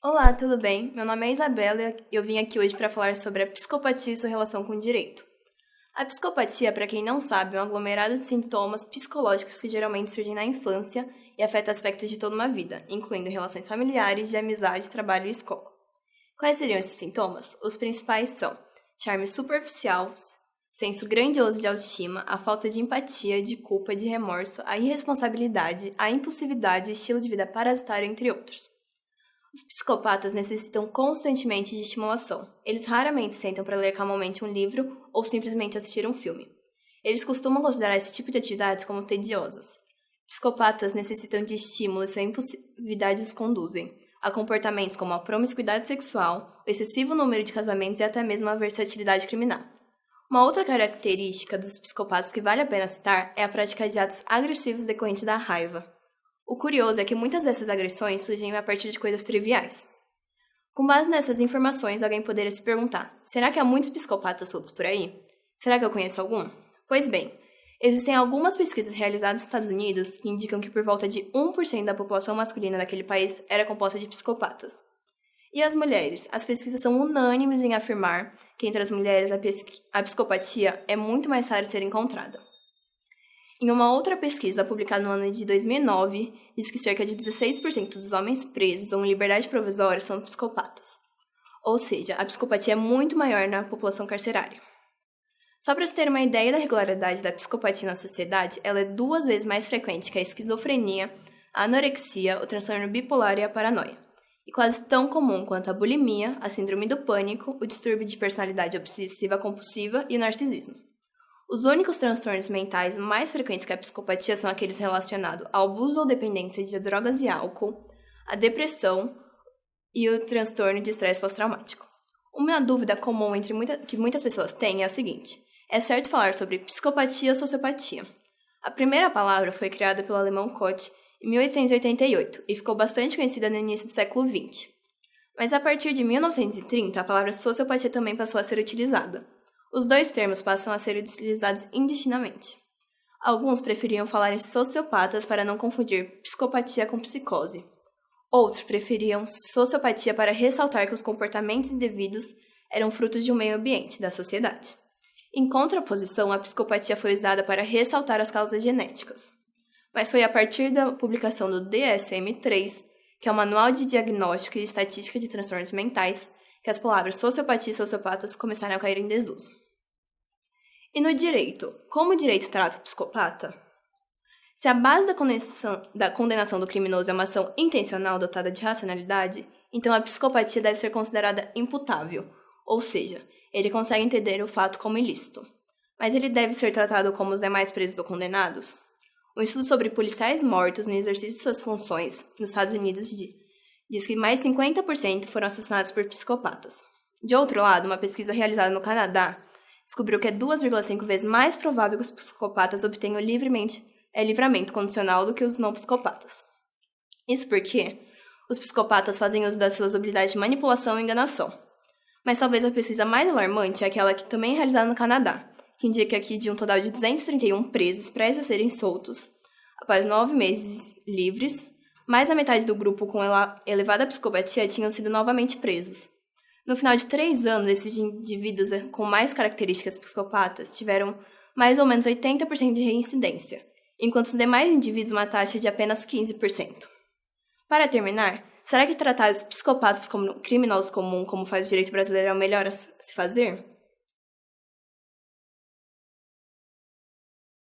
Olá, tudo bem? Meu nome é Isabela e eu vim aqui hoje para falar sobre a psicopatia e sua relação com o direito. A psicopatia, para quem não sabe, é um aglomerado de sintomas psicológicos que geralmente surgem na infância e afeta aspectos de toda uma vida, incluindo relações familiares, de amizade, trabalho e escola. Quais seriam esses sintomas? Os principais são charme superficial, senso grandioso de autoestima, a falta de empatia, de culpa, de remorso, a irresponsabilidade, a impulsividade, o estilo de vida parasitário, entre outros. Os psicopatas necessitam constantemente de estimulação. Eles raramente sentam para ler calmamente um livro ou simplesmente assistir um filme. Eles costumam considerar esse tipo de atividades como tediosas. Psicopatas necessitam de estímulo e sua impulsividade os conduzem a comportamentos como a promiscuidade sexual, o excessivo número de casamentos e até mesmo a versatilidade criminal. Uma outra característica dos psicopatas que vale a pena citar é a prática de atos agressivos decorrente da raiva. O curioso é que muitas dessas agressões surgem a partir de coisas triviais. Com base nessas informações, alguém poderia se perguntar: será que há muitos psicopatas soltos por aí? Será que eu conheço algum? Pois bem, existem algumas pesquisas realizadas nos Estados Unidos que indicam que por volta de 1% da população masculina daquele país era composta de psicopatas. E as mulheres? As pesquisas são unânimes em afirmar que entre as mulheres a psicopatia é muito mais rara de ser encontrada. Em uma outra pesquisa publicada no ano de 2009, diz que cerca de 16% dos homens presos ou em liberdade provisória são psicopatas. Ou seja, a psicopatia é muito maior na população carcerária. Só para se ter uma ideia da regularidade da psicopatia na sociedade, ela é 2 vezes mais frequente que a esquizofrenia, a anorexia, o transtorno bipolar e a paranoia. E quase tão comum quanto a bulimia, a síndrome do pânico, o distúrbio de personalidade obsessiva compulsiva e o narcisismo. Os únicos transtornos mentais mais frequentes que a psicopatia são aqueles relacionados ao abuso ou dependência de drogas e álcool, a depressão e o transtorno de estresse pós-traumático. Uma dúvida comum que muitas pessoas têm é a seguinte: é certo falar sobre psicopatia ou sociopatia? A primeira palavra foi criada pelo alemão Koch em 1888 e ficou bastante conhecida no início do século XX. Mas a partir de 1930, a palavra sociopatia também passou a ser utilizada. Os dois termos passam a ser utilizados indistintamente. Alguns preferiam falar em sociopatas para não confundir psicopatia com psicose. Outros preferiam sociopatia para ressaltar que os comportamentos indevidos eram frutos de um meio ambiente, da sociedade. Em contraposição, a psicopatia foi usada para ressaltar as causas genéticas. Mas foi a partir da publicação do DSM-3, que é o Manual de Diagnóstico e Estatística de Transtornos Mentais, que as palavras sociopatia e sociopatas começaram a cair em desuso. E no direito, como o direito trata o psicopata? Se a base da condenação do criminoso é uma ação intencional dotada de racionalidade, então a psicopatia deve ser considerada imputável, ou seja, ele consegue entender o fato como ilícito. Mas ele deve ser tratado como os demais presos ou condenados? Um estudo sobre policiais mortos no exercício de suas funções nos Estados Unidos diz que mais 50% foram assassinados por psicopatas. De outro lado, uma pesquisa realizada no Canadá descobriu que é 2,5 vezes mais provável que os psicopatas obtenham livramento condicional do que os não psicopatas. Isso porque os psicopatas fazem uso das suas habilidades de manipulação e enganação. Mas talvez a pesquisa mais alarmante é aquela que também é realizada no Canadá, que indica que de um total de 231 presos prestes a serem soltos, após 9 meses livres, mais da metade do grupo com elevada psicopatia tinham sido novamente presos. No final de 3 anos, esses indivíduos com mais características psicopatas tiveram mais ou menos 80% de reincidência, enquanto os demais indivíduos uma taxa de apenas 15%. Para terminar, será que tratar os psicopatas como criminosos comuns, como faz o direito brasileiro, é o melhor a se fazer?